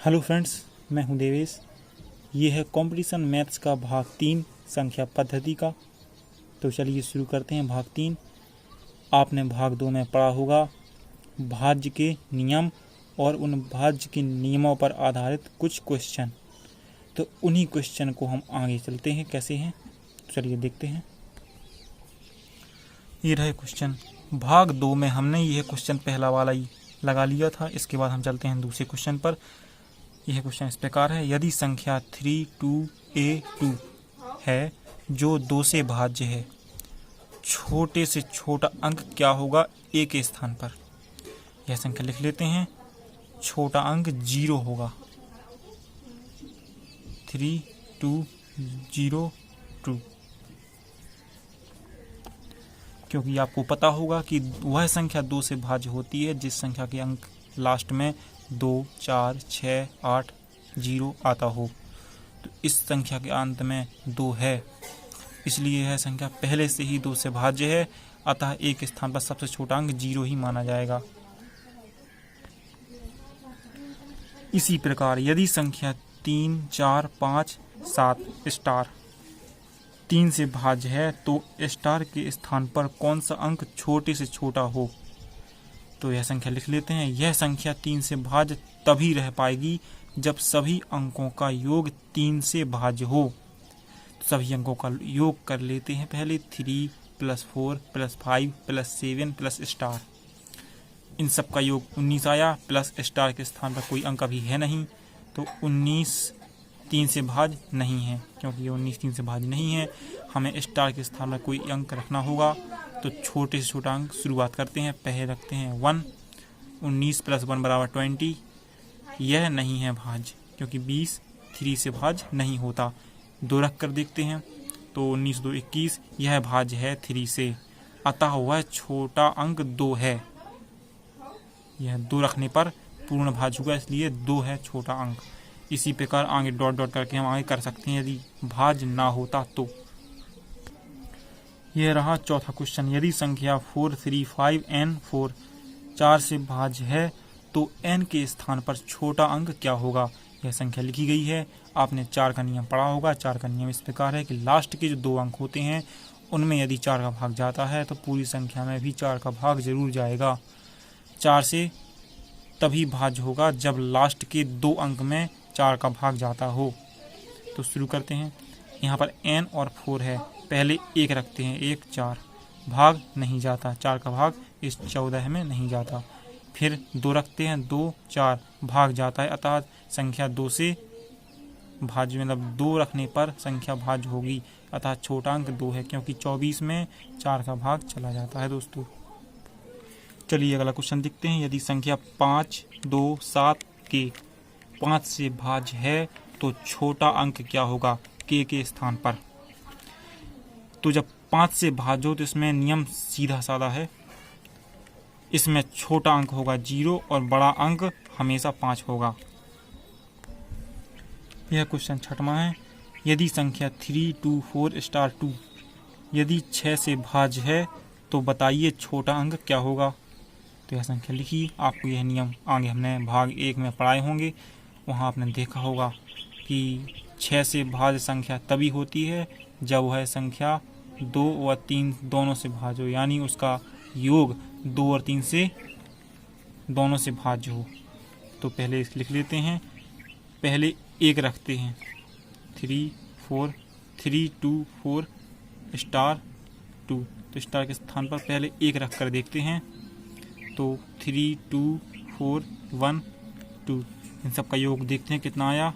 Hello friends, मैं हूं देवेश। ये है कंपटीशन मैथ्स का भाग 3 संख्या पद्धति का। तो चलिए शुरू करते हैं भाग 3। आपने भाग 2 में पढ़ा होगा भाज्य के नियम और उन भाज्य के नियमों पर आधारित कुछ क्वेश्चन। तो उन्हीं क्वेश्चन को हम आगे चलते हैं कैसे हैं, तो चलिए देखते हैं। ये रहे क्वेश्चन। भाग 2 में हमने यह क्वेश्चन पहला वाला ही लगा लिया था। इसके बाद हम चलते हैं दूसरे क्वेश्चन पर। यह क्वेश्चन इस प्रकार है, यदि संख्या 32a2 है जो 2 से भाज्य है, छोटे से छोटा अंक क्या होगा a के स्थान पर। यह संख्या लिख लेते हैं। छोटा अंक 0 होगा। 3202, क्योंकि आपको पता होगा कि वह संख्या 2 से भाज्य होती है जिस संख्या के अंक लास्ट में 2, 4, 6, 8, 0 आता हो। तो इस संख्या के अंत में 2 है, इसलिए यह संख्या पहले से ही 2 से भाज्य है। अतः एक स्थान पर सबसे छोटा अंक 0 ही माना जाएगा। इसी प्रकार यदि संख्या 3, 4, 5, 7 स्टार 3 से भाज्य है तो स्टार के स्थान पर कौन सा अंक छोटे से छोटा हो। तो यह संख्या लिख लेते हैं। यह संख्या 3 से भाज्य तभी रह पाएगी जब सभी अंकों का योग 3 से भाज्य हो। तो सभी अंकों का योग कर लेते हैं पहले। 3 + 4 + 5 + 7 + स्टार, इन सब का योग 19 आया। प्लस स्टार के स्थान पर कोई अंक अभी है नहीं, तो 19 3 से भाज्य नहीं है। क्योंकि ये 19 3 से भाज्य नहीं है, हमें स्टार के स्थान पर कोई अंक रखना होगा। तो छोटे से छोटा अंक शुरुआत करते हैं। पहले रखते हैं 1। 19 + 1 = 20। यह नहीं है भाज्य, क्योंकि 20 3 से भाज्य नहीं होता। 2 रख कर देखते हैं, तो 19 2 21, यह भाज्य है 3 से। अतः वह छोटा अंक 2 है। यह 2 रखने पर पूर्ण भाज्य होगा, इसलिए 2 है छोटा अंक। इसी प्रकार आगे डॉट डॉट करके हम आगे कर सकते हैं यदि भाज्य ना होता तो। यह रहा चौथा क्वेश्चन। यदि संख्या 4, 3, 5 n 4 4 से भाज्य है तो n के स्थान पर छोटा अंक क्या होगा। यह संख्या लिखी गई है। आपने 4 का नियम पढ़ा होगा। 4 का नियम इस प्रकार है कि लास्ट के जो 2 अंक होते हैं उनमें यदि 4 का भाग जाता है तो पूरी संख्या में भी 4 का भाग जरूर जाएगा। 4 से तभी भाज्य होगा जब लास्ट के 2 अंक में 4 का भाग जाता हो। तो शुरू करते हैं। यहाँ पर n और 4 है, पहले 1 रखते हैं। 1 4 भाग नहीं जाता, 4 का भाग इस 14 में नहीं जाता। फिर 2 रखते हैं, 2 4 भाग जाता है। अतः संख्या 2 से भाज्य, मतलब 2 रखने पर संख्या भाज्य होगी। अतः छोटा अंक 2 है, क्योंकि 24 में 4 का भाग चला जाता है दोस्तों। चलिए अगला क्वेश्चन देखते हैं। यदि संख्या 5, 2, 7 के 5 से भाज्य है तो छोटा अंक क्या होगा के स्थान पर। तो जब 5 से भाज्य हो तो इसमें नियम सीधा साधा है। इसमें छोटा अंक होगा 0 और बड़ा अंक हमेशा 5 होगा। यह क्वेश्चन छठवां है। यदि संख्या 3, 2, 4 * 2 यदि 6 से भाज्य है तो बताइए छोटा अंक क्या होगा। तो यह संख्या लिखी। आपको यह नियम आगे हमने भाग 1 में पढ़ाए होंगे। वहाँ आपने देखा होगा कि 6 से भाज्य संख्या तभी होती है जब वह संख्या 2 और 3 दोनों से भाज्य हो, यानी उसका योग 2 और 3 से दोनों से भाज्य हो। तो पहले इस लिख लेते हैं। पहले 1 रखते हैं। 3 4 3 2 4 * 2। तो स्टार के स्थान पर पहले 1 रख कर देखते हैं। तो 3 2 4 1 2, इन सब का योग देखते हैं कितना आया,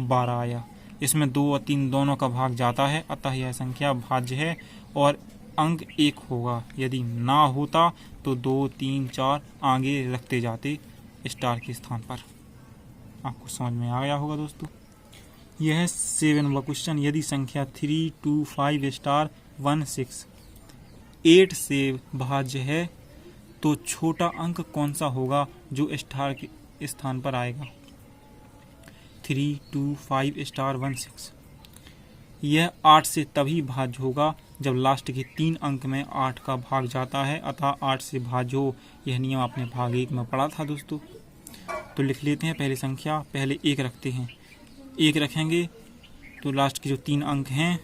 12 आया। इसमें 2 और 3 दोनों का भाग जाता है, अतः यह संख्या भाज्य है और अंक 1 होगा। यदि ना होता तो 2 3 4 आगे रखते जाते स्टार के स्थान पर। आपको समझ में आ गया होगा दोस्तों। यह है 7वां क्वेश्चन। यदि संख्या 3, 2, 5 * 1 6 8 से भाज्य है तो छोटा अंक कौन सा होगा जो स्टार के स्थान पर आएगा। 3, 2, 5 * 1 6 यह 8 से तभी भाज्य होगा जब लास्ट के 3 अंक में 8 का भाग जाता है, अतः 8 से भाज्य हो। यह नियम आपने भाग 1 में पढ़ा था दोस्तों। तो लिख लेते हैं पहली संख्या, पहले 1 रखते हैं। 1 रखेंगे तो लास्ट के जो 3 अंक हैं,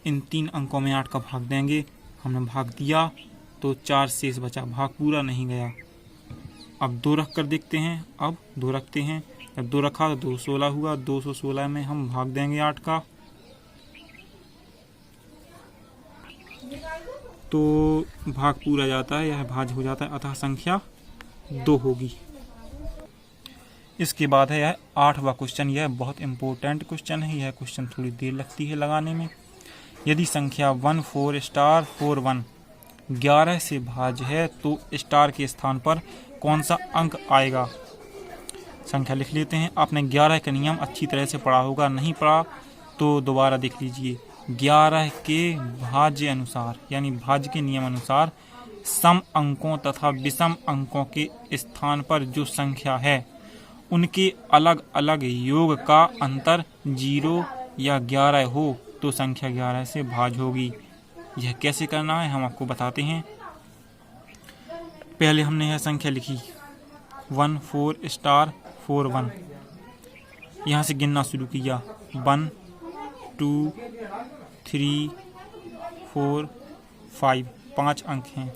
इन 3 अंकों में 8 का भाग देंगे। हमने भाग दिया तो 4 शेष बचा, भाग पूरा नहीं गया। अब 2 रख कर देखते हैं। अब 2 रखते हैं, जब 2 रखा तो 216 हुआ। 216 में हम भाग देंगे 8 का, तो भाग पूरा जाता है, यह भाज्य हो जाता है, अतः संख्या 2 होगी। इसके बाद है यह 8वां क्वेश्चन। यह बहुत इंपॉर्टेंट क्वेश्चन है। यह क्वेश्चन थोड़ी देर लगती है लगाने में। यदि संख्या 14 स्टार 41 11 से भाज्य है तो स्टार के स्थान पर कौन सा अंक आएगा? संख्या लिख लेते हैं। आपने 11 का नियम अच्छी तरह से पढ़ा होगा, नहीं पढ़ा तो दोबारा देख लीजिए। 11 के भाज्य अनुसार यानी भाज्य के नियम अनुसार सम अंकों तथा विषम अंकों के स्थान पर जो संख्या है उनके अलग अलग योग का अंतर 0 या 11 हो तो संख्या 11 से भाज्य होगी। यह कैसे करना है हम आपको बताते हैं। पहले हमने यह संख्या लिखी 14 स्टार 41, यहाँ से गिनना शुरू किया। 1 2 3 4 5 5 अंक हैं,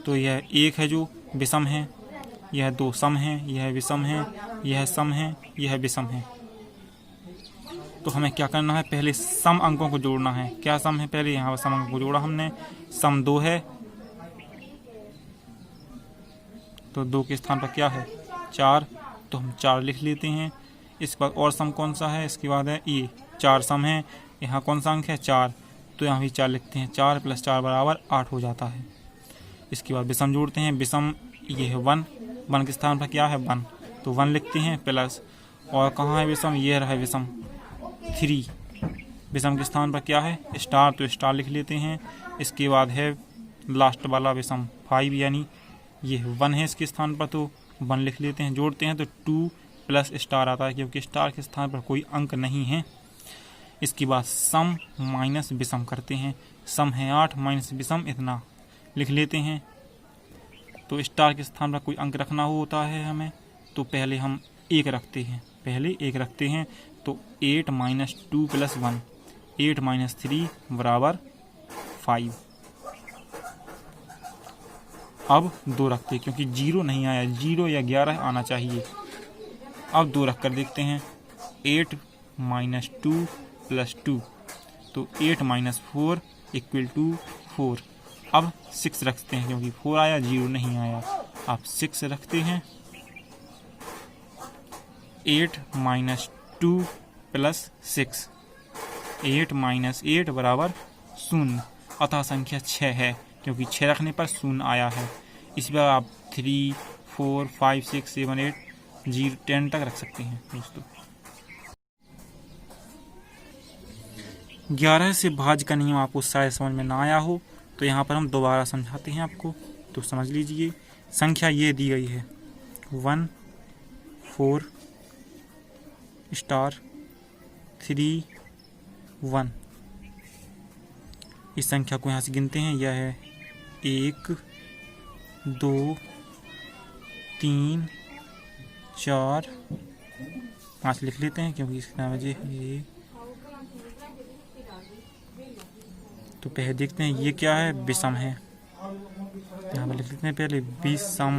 तो यह 1 है जो विषम है, यह 2 सम है, यह विषम है, यह सम है, यह विषम है। तो हमें क्या करना है, पहले सम अंकों को जोड़ना है। क्या सम है, पहले यहाँ पर सम अंकों को जोड़ा हमने। सम 2 है तो 2 के स्थान पर क्या है 4, तो हम 4 लिख लेते हैं। इसके बाद और सम कौन सा है, इसके बाद है ये 4 सम है। यहाँ कौन सा अंक है 4, तो यहाँ भी 4 लिखते हैं। 4 + 4 बराबर 8 हो जाता है। इसके बाद विषम जोड़ते हैं। विषम ये है 1, 1 के स्थान पर क्या है 1, तो 1 लिखते हैं प्लस, और कहाँ है विषम, ये रहा विषम 3। विषम के स्थान पर क्या है स्टार, तो स्टार लिख लेते हैं। इसके बाद है लास्ट वाला विषम 5, यानी ये 1 है इसके स्थान पर, तो 1 लिख लेते हैं। जोड़ते हैं तो 2 प्लस स्टार आता है, क्योंकि स्टार के स्थान पर कोई अंक नहीं है। इसके बाद सम माइनस विषम करते हैं। सम है 8 माइनस विषम इतना लिख लेते हैं। तो स्टार के स्थान पर कोई अंक रखना होता है हमें, तो पहले हम 1 रखते हैं। पहले 1 रखते हैं तो 8 - 2 + 1, 8 - 3 बराबर 5। अब 2 रखते हैं, क्योंकि 0 नहीं आया, 0 या 11 आना चाहिए। अब 2 रख कर देखते हैं। 8 - 2 + 2, तो 8 - 4 = 4। अब 6 रखते हैं, क्योंकि 4 आया 0 नहीं आया। अब 6 रखते हैं। 8 - 2 + 6, 8 - 8 बराबर 0, अतः संख्या 6 है, क्योंकि 6 रखने पर 0 आया है। इस बार आप 3 4 5 6 7 8 0 10 तक रख सकते हैं दोस्तों। 11 से भाज्य का नियम आपको शायद समझ में ना आया हो, तो यहाँ पर हम दोबारा समझाते हैं आपको, तो समझ लीजिए। संख्या ये दी गई है 1 4 स्टार 3 1। इस संख्या को यहाँ से गिनते हैं। यह है 1 2 3 4 5 लिख लेते हैं, क्योंकि इसकी वजह ये। तो पहले देखते हैं ये क्या है, विषम है। यहाँ पर लिख लेते हैं पहले विषम।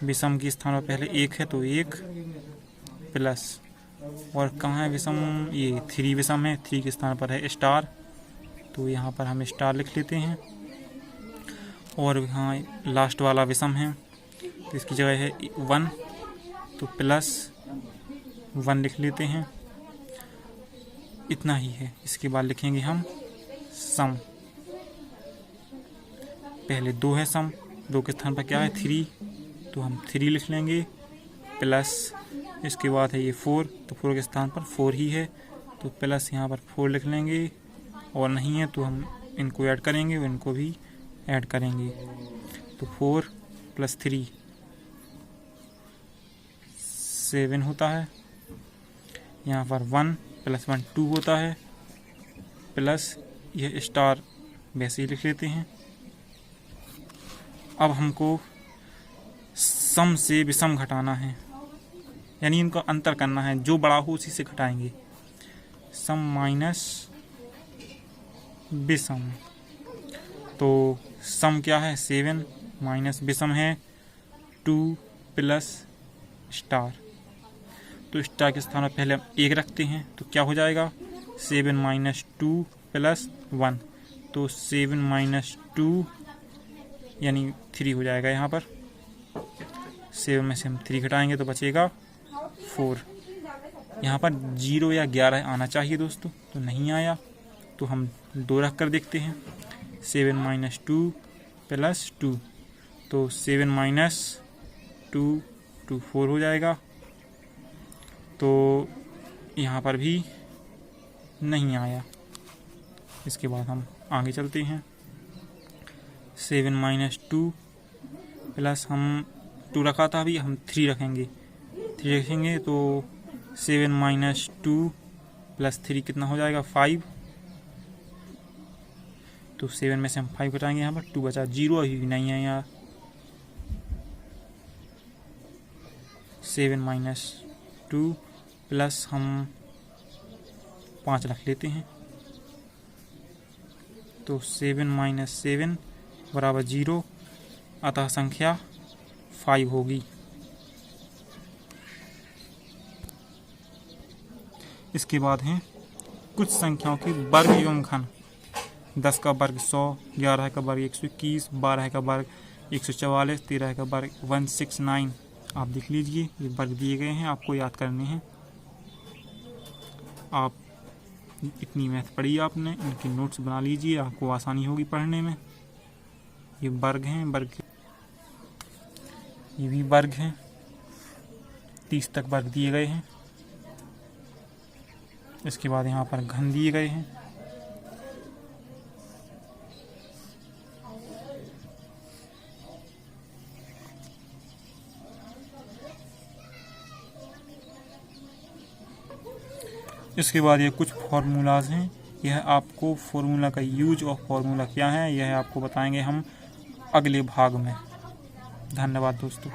विषम के स्थान पर पहले 1 है, तो 1 प्लस, और कहाँ है विषम, ये 3 विषम है। 3 के स्थान पर है स्टार, तो यहाँ पर हम स्टार लिख लेते हैं। और यहाँ लास्ट वाला विषम है, तो इसकी जगह है 1, तो प्लस 1 लिख लेते हैं। इतना ही है। इसके बाद लिखेंगे हम सम। पहले 2 है सम, 2 के स्थान पर क्या है 3, तो हम 3 लिख लेंगे प्लस। इसके बाद है ये 4, तो 4 के स्थान पर 4 ही है, तो प्लस यहाँ पर 4 लिख लेंगे, और नहीं है तो हम इनको ऐड करेंगे और इनको भी ऐड करेंगे। तो 4 + 3 7 होता है। यहाँ पर 1 + 1 2 होता है, प्लस यह स्टार वैसे ही लिख लेते हैं। अब हमको सम से विषम घटाना है, यानी इनका अंतर करना है, जो बड़ा हो उसी से घटाएंगे। सम माइनस विषम, तो सम क्या है 7 माइनस विषम है 2 प्लस स्टार। तो स्टार के स्थान पर पहले हम 1 रखते हैं, तो क्या हो जाएगा 7 माइनस 2 प्लस 1, तो 7 माइनस 2 यानी 3 हो जाएगा। यहाँ पर 7 में से हम 3 घटाएंगे तो बचेगा 4। यहाँ पर 0 या 11 आना चाहिए दोस्तों, तो नहीं आया, तो हम 2 रख कर देखते हैं। 7 माइनस 2 प्लस 2, तो 7 माइनस 2 4 हो जाएगा। तो यहाँ पर भी नहीं आया। इसके बाद हम आगे चलते हैं। 7 माइनस 2 प्लस हम 2 रखा था, अभी हम 3 रखेंगे। 3 रखेंगे तो 7 माइनस 2 प्लस 3 कितना हो जाएगा 5। तो 7 में से हम 5 घटाएंगे, यहाँ पर 2 बचा, 0 अभी भी नहीं है यहाँ। 7 माइनस 2 प्लस हम 5 रख लेते हैं, तो 7 माइनस 7 बराबर 0, अतः संख्या 5 होगी। इसके बाद हैं कुछ संख्याओं के वर्ग एवं घन। 10 का वर्ग 100, 11 का वर्ग 121, 12 का वर्ग 144, 13 का वर्ग 169। आप देख लीजिए, ये वर्ग दिए गए हैं, आपको याद करने हैं। आप इतनी मैथ पढ़ी आपने, इनके नोट्स बना लीजिए, आपको आसानी होगी पढ़ने में। ये वर्ग हैं, वर्ग ये भी वर्ग हैं, 30 तक वर्ग दिए गए हैं। इसके बाद यहाँ पर घन दिए गए हैं। इसके बाद ये कुछ फार्मूलाज हैं, यह आपको फार्मूला का यूज और फार्मूला क्या है यह आपको बताएंगे हम अगले भाग में। धन्यवाद दोस्तों।